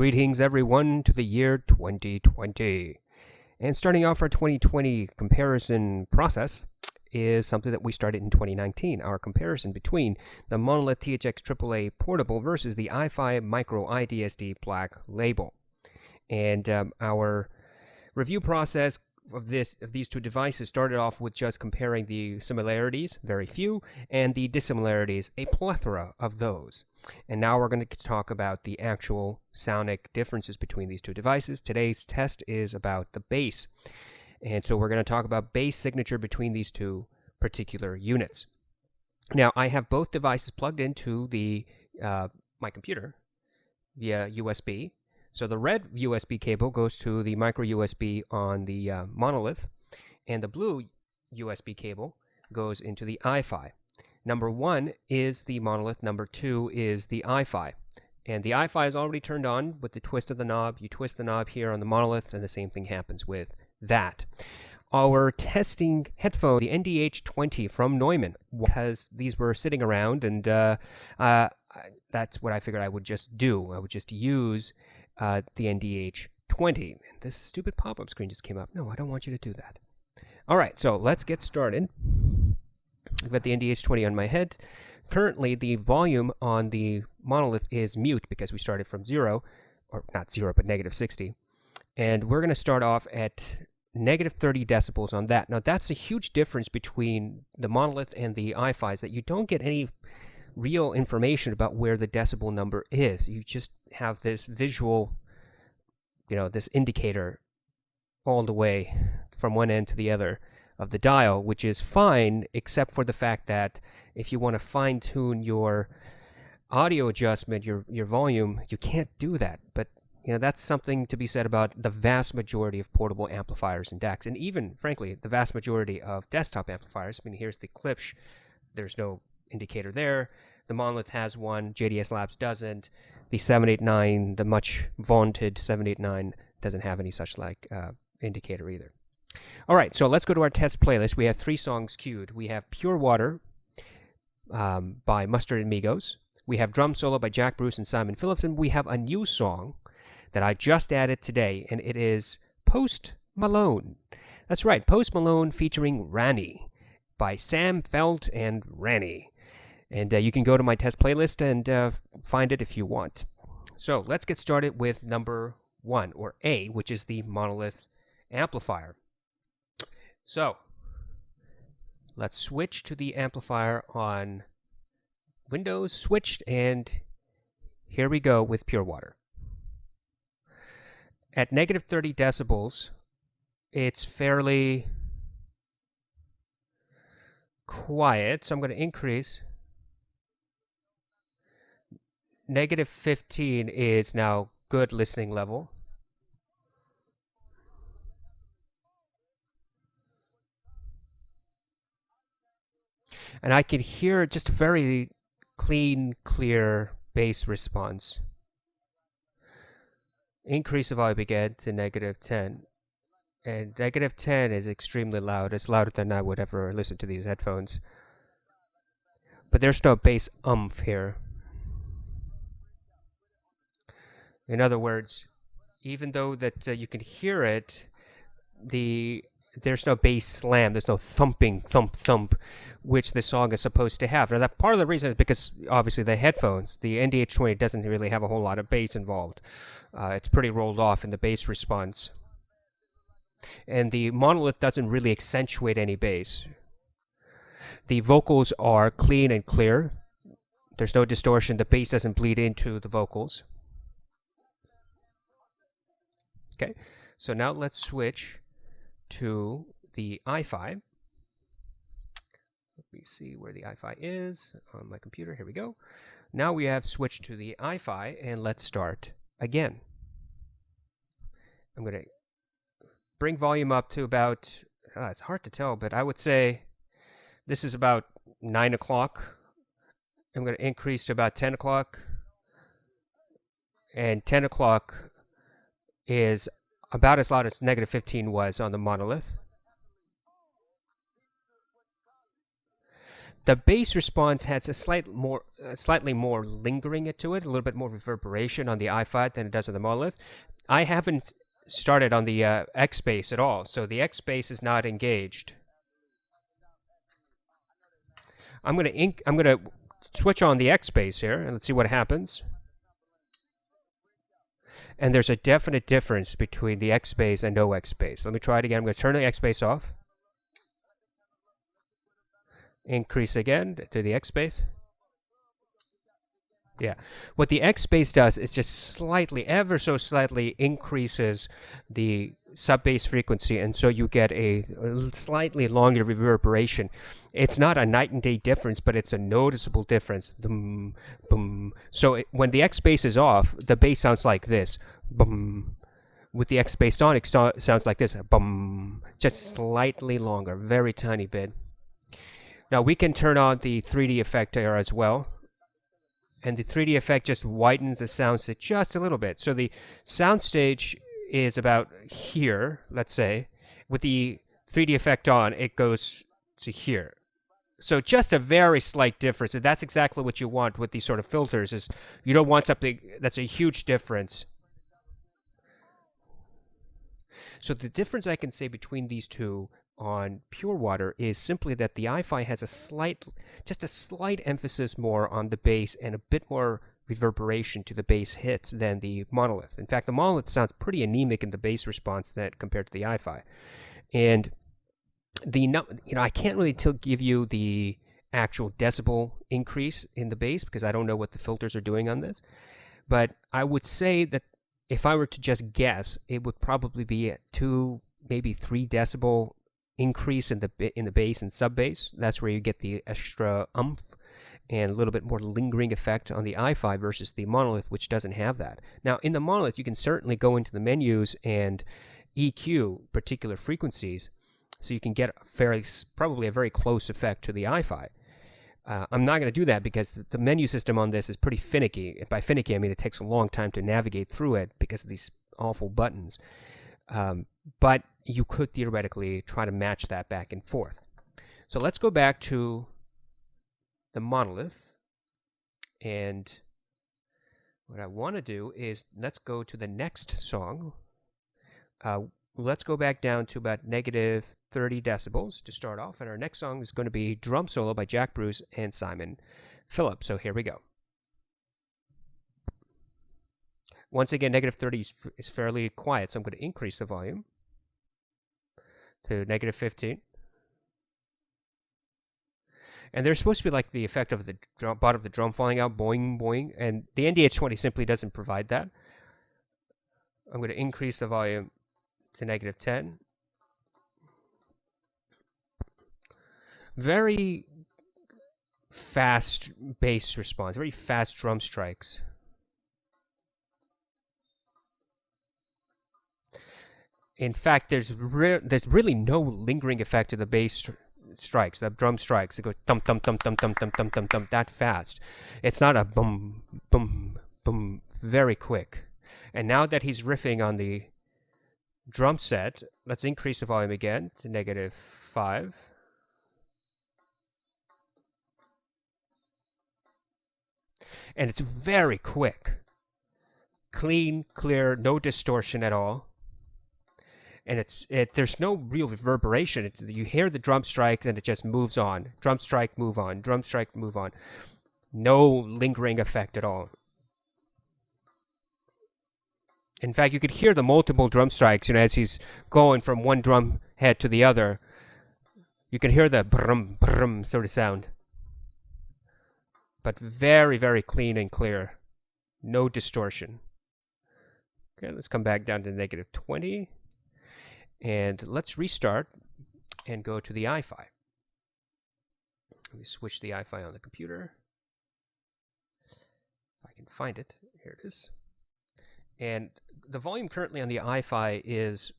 Greetings everyone to the year 2020. And starting off our 2020 comparison process is something that we started in 2019, our comparison between the Monolith THX AAA portable versus the iFi Micro iDSD Black Label. And our review process of these two devices started off with just comparing the similarities, very few, and the dissimilarities, a plethora of those. And now we're going to talk about the actual sonic differences between these two devices. Today's test is about the bass. And so we're going to talk about bass signature between these two particular units. Now, I have both devices plugged into the my computer via USB. So the red USB cable goes to the micro USB on the Monolith, and the blue USB cable goes into the iFi. Number one is the Monolith, number two is the iFi. And the iFi is already turned on with the twist of the knob. You twist the knob here on the Monolith, and the same thing happens with that. Our testing headphone, the NDH20 from Neumann, because these were sitting around, and that's what I figured I would just do. I would just use the NDH20. And this stupid pop-up screen just came up. No, I don't want you to do that. All right, so let's get started. I've got the NDH20 on my head. Currently, the volume on the Monolith is mute because we started from zero, or not zero, but negative 60. And we're going to start off at negative 30 decibels on that. Now, that's a huge difference between the Monolith and the iFis, that you don't get any real information about where the decibel number is. You just have this visual, this indicator all the way from one end to the other of the dial, which is fine, except for the fact that if you want to fine-tune your audio adjustment, your volume, you can't do that. But that's something to be said about the vast majority of portable amplifiers and DACs, and even, frankly, the vast majority of desktop amplifiers. I mean, here's the Klipsch. There's no indicator there. The Monolith has one. JDS Labs doesn't. The 789, the much vaunted 789, doesn't have any such indicator either. All right, so let's go to our test playlist. We have 3 songs queued. We have Pure Water by Mustard and Migos. We have Drum Solo by Jack Bruce and Simon Phillips. And we have a new song that I just added today, and it is Post Malone. That's right, Post Malone featuring Rani by Sam Felt and Rani. And you can go to my test playlist and find it if you want. So let's get started with number 1, or A, which is the Monolith amplifier. So let's switch to the amplifier on Windows, switched, and here we go with Pure Water. At negative 30 decibels, it's fairly quiet, so I'm going to increase. Negative 15 is now good listening level. And I can hear just a very clean, clear bass response. Increase the volume again to negative 10. And negative 10 is extremely loud. It's louder than I would ever listen to these headphones. But there's no bass umph here. In other words, even though that you can hear it, there's no bass slam, there's no thumping, thump, thump, which the song is supposed to have. Now, that part of the reason is because, obviously, the headphones, the NDH20 doesn't really have a whole lot of bass involved. It's pretty rolled off in the bass response. And the Monolith doesn't really accentuate any bass. The vocals are clean and clear. There's no distortion. The bass doesn't bleed into the vocals. Okay, so now let's switch to the iFi. Let me see where the iFi is on my computer. Here we go. Now we have switched to the iFi, and let's start again. I'm going to bring volume up to about, it's hard to tell, but I would say this is about 9 o'clock. I'm going to increase to about 10 o'clock. And 10 o'clock is about as loud as negative 15 was on the Monolith. The bass response has a slightly more lingering to it, a little bit more reverberation on the iFi than it does on the Monolith. I haven't started on the X bass at all, so the X bass is not engaged. I'm gonna switch on the X bass here, and let's see what happens. And there's a definite difference between the X bass and no X bass. Let me try it again. I'm going to turn the X bass off. Increase again to the X bass. Yeah. What the X bass does is just slightly, ever so slightly increases the sub bass frequency, and so you get a slightly longer reverberation. It's not a night and day difference, but it's a noticeable difference. Boom, boom. So when the X bass is off, the bass sounds like this. Boom. With the X bass on, it sounds like this. Boom. Just slightly longer, very tiny bit. Now we can turn on the 3D effect there as well. And the 3D effect just widens the soundstage just a little bit. So the soundstage is about here, let's say. With the 3D effect on, it goes to here. So just a very slight difference. And that's exactly what you want with these sort of filters, is you don't want something that's a huge difference. So the difference I can say between these two on Pure Water is simply that the iFi has just a slight emphasis more on the bass and a bit more reverberation to the bass hits than the Monolith. In fact, the Monolith sounds pretty anemic in the bass response compared to the iFi. And I can't really give you the actual decibel increase in the bass because I don't know what the filters are doing on this. But I would say that if I were to just guess, it would probably be a 2, maybe 3 decibel increase in the bass and sub bass. That's where you get the extra oomph and a little bit more lingering effect on the iFi versus the Monolith, which doesn't have that. Now, in the Monolith, you can certainly go into the menus and EQ particular frequencies, so you can get probably a very close effect to the iFi. I'm not going to do that because the menu system on this is pretty finicky. By finicky, I mean it takes a long time to navigate through it because of these awful buttons. But you could theoretically try to match that back and forth. So let's go back to the Monolith. And what I want to do is let's go to the next song. Let's go back down to about negative 30 decibels to start off. And our next song is going to be Drum Solo by Jack Bruce and Simon Phillips. So here we go. Once again, negative 30 is fairly quiet, so I'm going to increase the volume to negative 15. And there's supposed to be like the effect of the bottom of the drum falling out, boing, boing. And the NDH20 simply doesn't provide that. I'm going to increase the volume to negative 10. Very fast bass response, very fast drum strikes. In fact, there's really no lingering effect to the bass strikes, the drum strikes. It goes thump, thump, thump, thump, thump, thump, thump, thump, thump, that fast. It's not a boom, boom, boom, very quick. And now that he's riffing on the drum set, let's increase the volume again to negative 5. And it's very quick. Clean, clear, no distortion at all. And there's no real reverberation. You hear the drum strike and it just moves on. Drum strike, move on. Drum strike, move on. No lingering effect at all. In fact, you could hear the multiple drum strikes, as he's going from one drum head to the other. You can hear the brum, brum sort of sound. But very, very clean and clear. No distortion. Okay, let's come back down to negative 20. And let's restart and go to the iFi. Let me switch the iFi on the computer. If I can find it. Here it is. And the volume currently on the iFi is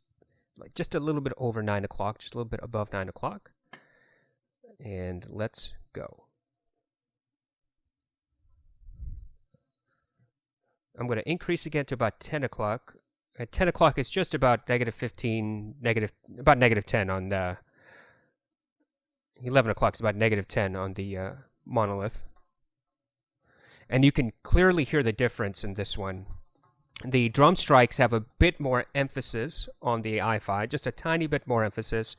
like just a little bit over 9 o'clock, just a little bit above 9 o'clock. And let's go. I'm going to increase again to about 10 o'clock. At 10 o'clock, it's just about negative 15, about negative 10 on 11 o'clock is about -10 on the Monolith. And you can clearly hear the difference in this one. The drum strikes have a bit more emphasis on the iFi, just a tiny bit more emphasis.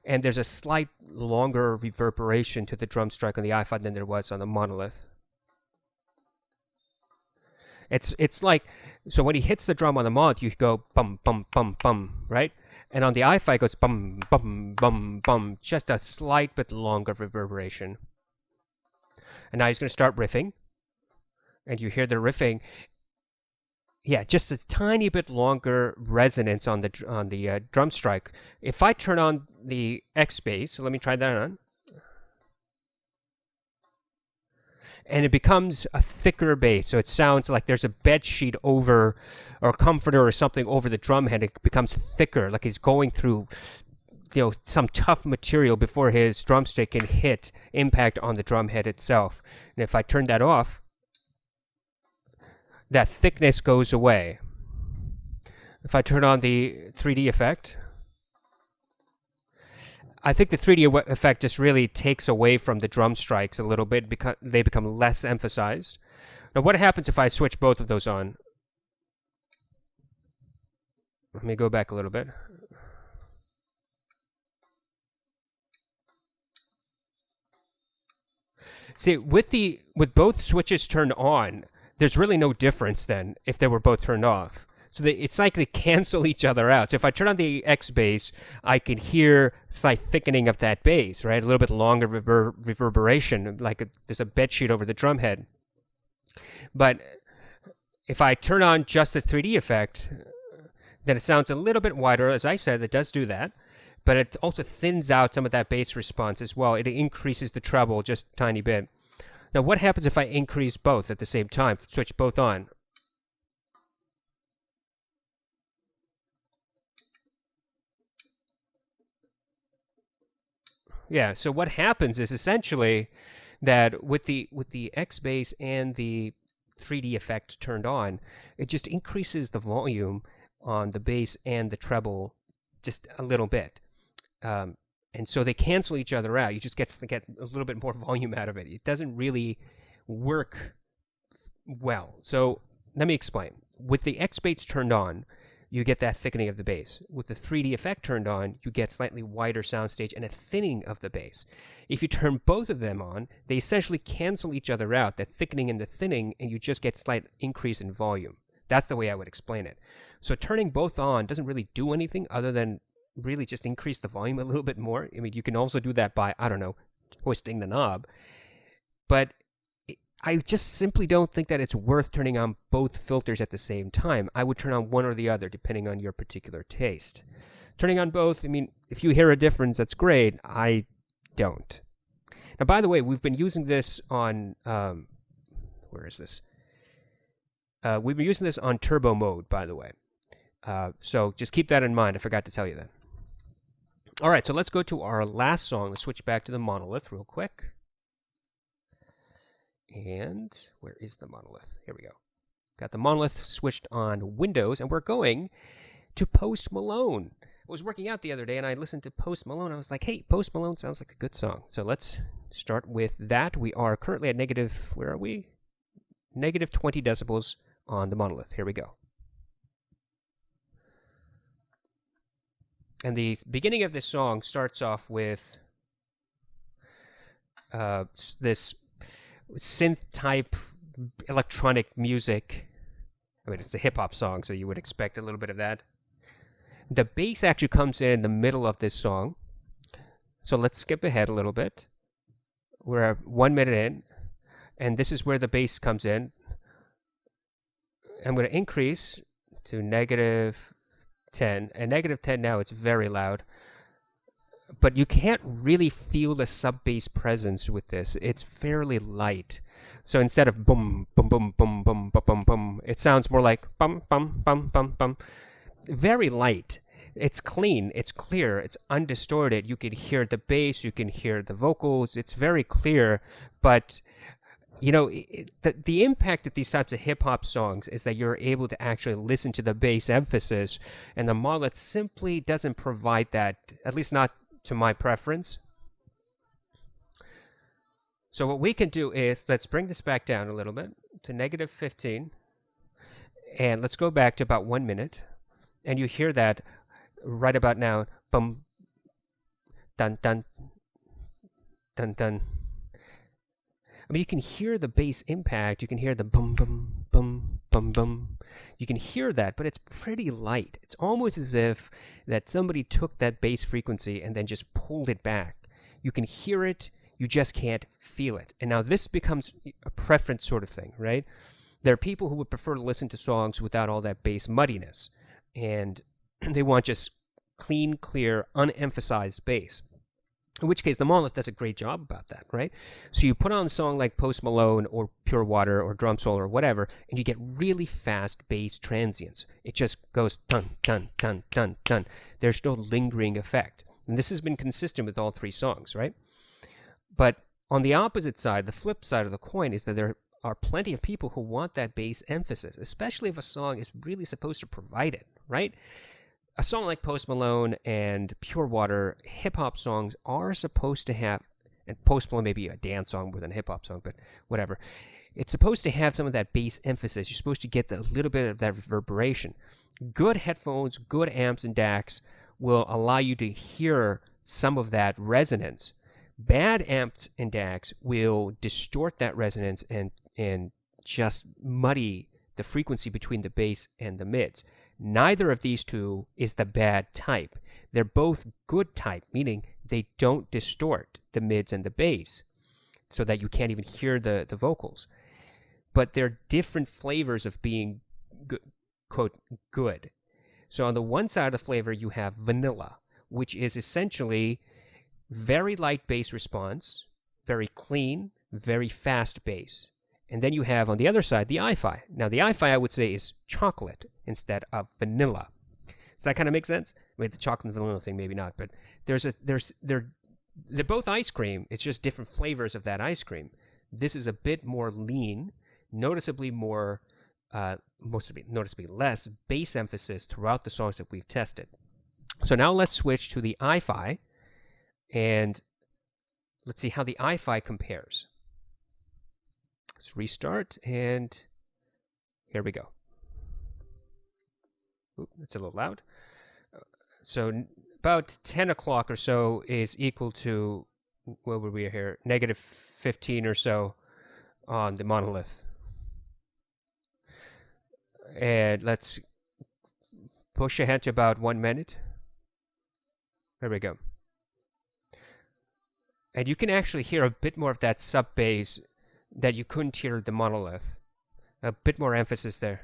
And there's a slight longer reverberation to the drum strike on the iFi than there was on the Monolith. It's like, so when he hits the drum on the Monolith, you go bum, bum, bum, bum, right? And on the iFi, it goes bum, bum, bum, bum, just a slight bit longer reverberation. And now he's going to start riffing. And you hear the riffing. Yeah, just a tiny bit longer resonance on the drum strike. If I turn on the X bass, so let me try that on. And it becomes a thicker bass, so it sounds like there's a bed sheet over, or a comforter or something over the drum head. It becomes thicker, like he's going through, some tough material before his drumstick can hit impact on the drum head itself. And if I turn that off, that thickness goes away. If I turn on the 3D effect, I think the 3D effect just really takes away from the drum strikes a little bit because they become less emphasized. Now, what happens if I switch both of those on? Let me go back a little bit. See, with both switches turned on, there's really no difference then if they were both turned off. So it's like they cancel each other out. So if I turn on the X bass, I can hear slight thickening of that bass, right? A little bit longer reverberation, like there's a bed sheet over the drum head. But if I turn on just the 3D effect, then it sounds a little bit wider. As I said, it does do that. But it also thins out some of that bass response as well. It increases the treble just a tiny bit. Now, what happens if I increase both at the same time, switch both on? Yeah, so what happens is essentially that with the X bass and the 3D effect turned on, it just increases the volume on the bass and the treble just a little bit. And so they cancel each other out. You just get a little bit more volume out of it. It doesn't really work well. So let me explain. With the X bass turned on, you get that thickening of the bass. With the 3D effect turned on, you get slightly wider soundstage and a thinning of the bass. If you turn both of them on, they essentially cancel each other out, that thickening and the thinning, and you just get slight increase in volume. That's the way I would explain it. So turning both on doesn't really do anything other than really just increase the volume a little bit more. I mean, you can also do that by, I don't know, twisting the knob. But I just simply don't think that it's worth turning on both filters at the same time. I would turn on one or the other depending on your particular taste. Turning on both, I mean, if you hear a difference, that's great. I don't. Now, by the way, we've been using this on, where is this? We've been using this on turbo mode, by the way. So just keep that in mind. I forgot to tell you that. All right, so let's go to our last song. Let's switch back to the Monolith real quick. And where is the Monolith? Here we go. Got the Monolith switched on Windows, and we're going to Post Malone. I was working out the other day, and I listened to Post Malone. I was like, hey, Post Malone sounds like a good song. So let's start with that. We are currently at negative, where are we? Negative 20 decibels on the Monolith. Here we go. And the beginning of this song starts off with this synth-type electronic music. I mean, it's a hip-hop song, so you would expect a little bit of that. The bass actually comes in the middle of this song. So let's skip ahead a little bit. We're 1 minute in, and this is where the bass comes in. I'm going to increase to negative 10. And negative 10 now, it's very loud. But you can't really feel the sub-bass presence with this. It's fairly light. So instead of boom, boom, boom, boom, boom, boom, boom, boom, it sounds more like bum, bum, bum, bum, bum. Very light. It's clean. It's clear. It's undistorted. You can hear the bass. You can hear the vocals. It's very clear. But, you know, the impact of these types of hip-hop songs is that you're able to actually listen to the bass emphasis. And the Monolith simply doesn't provide that, at least not to my preference. So what we can do is, let's bring this back down a little bit to negative 15. And let's go back to about 1 minute. And you hear that right about now. Bum, dun, dun, dun, dun. I mean, you can hear the bass impact. You can hear the bum, bum, bum, bum, bum. You can hear that, but it's pretty light. It's almost as if that somebody took that bass frequency and then just pulled it back. You can hear it. You just can't feel it. And now this becomes a preference sort of thing, right? There are people who would prefer to listen to songs without all that bass muddiness. And they want just clean, clear, unemphasized bass. In which case, the Monolith does a great job about that, right? So you put on a song like Post Malone or Pure Water or Drum Solo or whatever, and you get really fast bass transients. It just goes dun, dun, dun, dun, dun. There's no lingering effect. And this has been consistent with all three songs, right? But on the opposite side, the flip side of the coin is that there are plenty of people who want that bass emphasis, especially if a song is really supposed to provide it, right? A song like Post Malone and Pure Water, hip-hop songs are supposed to have, and Post Malone may be a dance song more than a hip-hop song, but whatever. It's supposed to have some of that bass emphasis. You're supposed to get a little bit of that reverberation. Good headphones, good amps and DACs will allow you to hear some of that resonance. Bad amps and DACs will distort that resonance and just muddy the frequency between the bass and the mids. Neither of these two is the bad type. They're both good type, meaning they don't distort the mids and the bass so that you can't even hear the vocals. But they're different flavors of being good, quote, good. So on the one side of the flavor, you have vanilla, which is essentially very light bass response, very clean, very fast bass. And then you have on the other side the iFi. Now the iFi I would say is chocolate instead of vanilla. Does that kind of make sense? I mean, the chocolate and vanilla thing maybe not, but they're both ice cream. It's just different flavors of that ice cream. This is a bit more lean, noticeably more, noticeably less bass emphasis throughout the songs that we've tested. So now let's switch to the iFi. And let's see how the iFi compares. Let's restart, and here we go. Ooh, that's a little loud. So about 10 o'clock or so is equal to, what were we here? Negative 15 or so on the Monolith. And let's push ahead to about 1 minute. There we go. And you can actually hear a bit more of that sub bass that you couldn't hear the Monolith. A bit more emphasis there.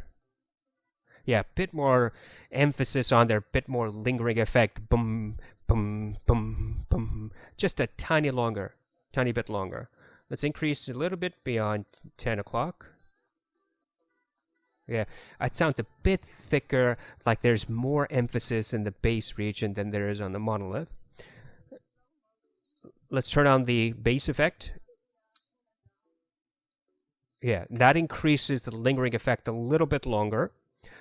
Yeah, a bit more emphasis on there, a bit more lingering effect. Boom, boom, boom, boom. Just a tiny bit longer. Let's increase a little bit beyond 10 o'clock. Yeah, it sounds a bit thicker, like there's more emphasis in the bass region than there is on the Monolith. Let's turn on the bass effect. Yeah, that increases the lingering effect a little bit longer.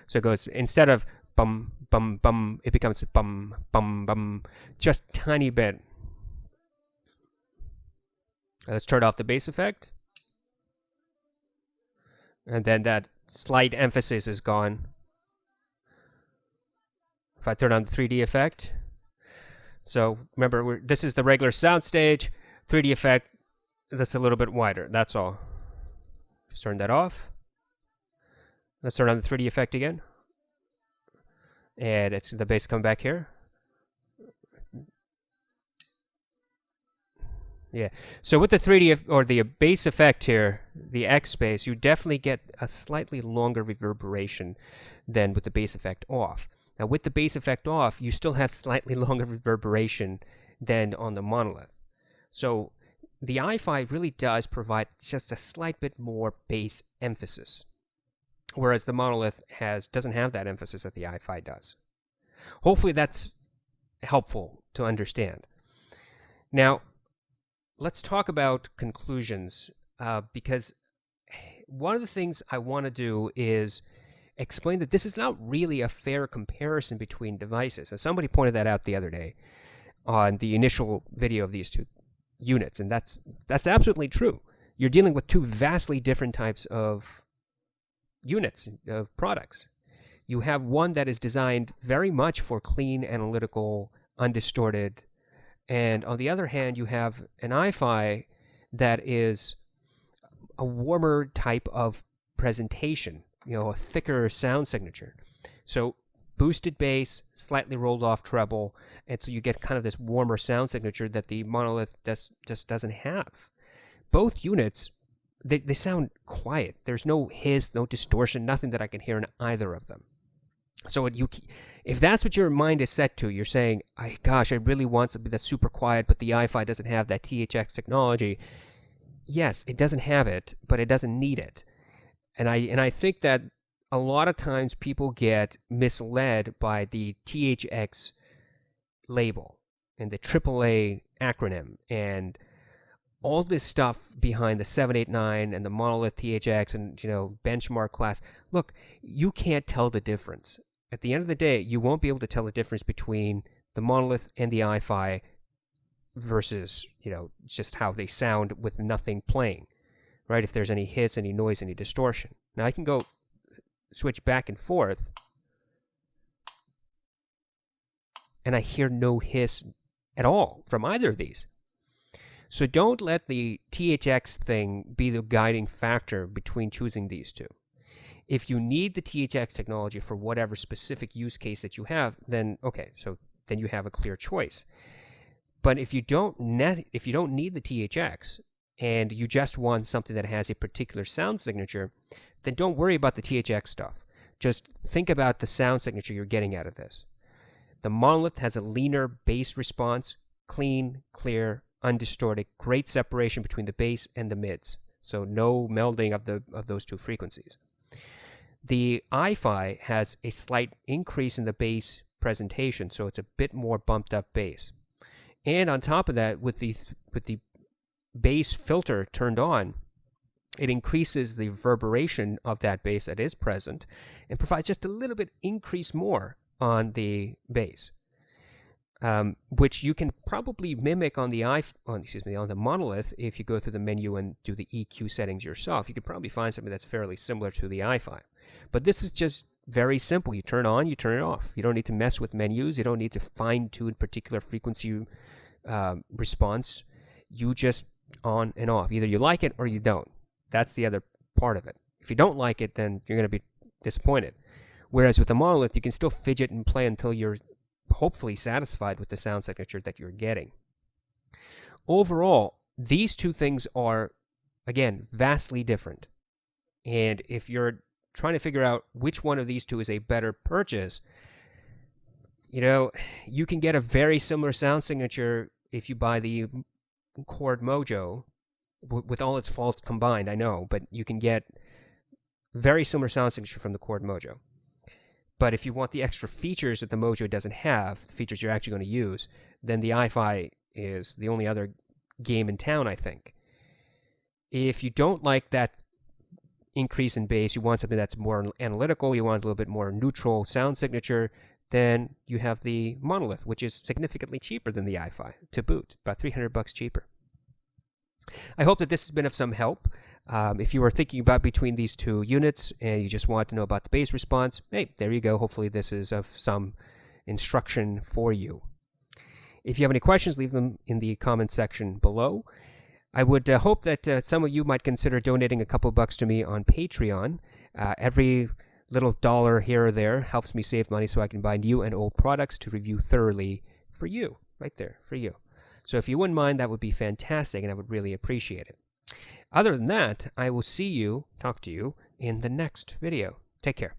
So it goes, instead of bum, bum, bum, it becomes bum, bum, bum, just tiny bit. Let's turn off the bass effect. And then that slight emphasis is gone. If I turn on the 3D effect. So remember, this is the regular sound stage. 3D effect, that's a little bit wider. That's all. Let's turn that off. Let's turn on the 3D effect again. And it's the bass come back here. Yeah. So with the 3D or the bass effect here, the X bass, you definitely get a slightly longer reverberation than with the bass effect off. Now with the bass effect off, you still have slightly longer reverberation than on the Monolith. So the iFi really does provide just a slight bit more bass emphasis, whereas the Monolith doesn't have that emphasis that the iFi does. Hopefully that's helpful to understand. Now, let's talk about conclusions, because one of the things I want to do is explain that this is not really a fair comparison between devices. And somebody pointed that out the other day on the initial video of these two units, and that's absolutely true. You're dealing with two vastly different types of units, of products. You have one that is designed very much for clean, analytical, undistorted, and on the other hand, you have an iFi that is a warmer type of presentation, a thicker sound signature. So boosted bass, slightly rolled off treble, and so you get kind of this warmer sound signature that the Monolith just doesn't have. Both units, they sound quiet. There's no hiss, no distortion, nothing that I can hear in either of them. So if that's what your mind is set to, you're saying, gosh, I really want something that's super quiet, but the iFi doesn't have that THX technology. Yes, it doesn't have it, but it doesn't need it. And I think that a lot of times people get misled by the THX label and the AAA acronym and all this stuff behind the 789 and the Monolith THX and benchmark class. Look, you can't tell the difference. At the end of the day, you won't be able to tell the difference between the Monolith and the iFi versus just how they sound with nothing playing, right? If there's any hits, any noise, any distortion. Now I can go switch back and forth, and I hear no hiss at all from either of these. So don't let the THX thing be the guiding factor between choosing these two. If you need the THX technology for whatever specific use case that you have, then okay, so then you have a clear choice. But if you don't need the THX and you just want something that has a particular sound signature, then don't worry about the THX stuff. Just think about the sound signature you're getting out of this. The Monolith has a leaner bass response, clean, clear, undistorted, great separation between the bass and the mids. So no melding of those two frequencies. The iFi has a slight increase in the bass presentation, so it's a bit more bumped up bass. And on top of that, with the bass filter turned on, it increases the reverberation of that bass that is present and provides just a little bit increase more on the bass, which you can probably mimic on the Monolith. If you go through the menu and do the EQ settings yourself, you could probably find something that's fairly similar to the iFi. But this is just very simple. You turn on, you turn it off. You don't need to mess with menus. You don't need to fine-tune particular frequency response. You just on and off. Either you like it or you don't. That's the other part of it. If you don't like it, then you're going to be disappointed. Whereas with the Monolith, you can still fidget and play until you're hopefully satisfied with the sound signature that you're getting. Overall, these two things are, again, vastly different. And if you're trying to figure out which one of these two is a better purchase, you can get a very similar sound signature if you buy the Chord Mojo, with all its faults combined, I know, but you can get very similar sound signature from the Chord Mojo. But if you want the extra features that the Mojo doesn't have, the features you're actually going to use, then the iFi is the only other game in town, I think. If you don't like that increase in bass, you want something that's more analytical, you want a little bit more neutral sound signature, then you have the Monolith, which is significantly cheaper than the iFi to boot, about $300 cheaper. I hope that this has been of some help. If you are thinking about between these two units and you just want to know about the bass response, hey, there you go. Hopefully this is of some instruction for you. If you have any questions, leave them in the comment section below. I would hope that some of you might consider donating a couple bucks to me on Patreon. Every little dollar here or there helps me save money so I can buy new and old products to review thoroughly for you, right there, for you. So if you wouldn't mind, that would be fantastic, and I would really appreciate it. Other than that, I will talk to you in the next video. Take care.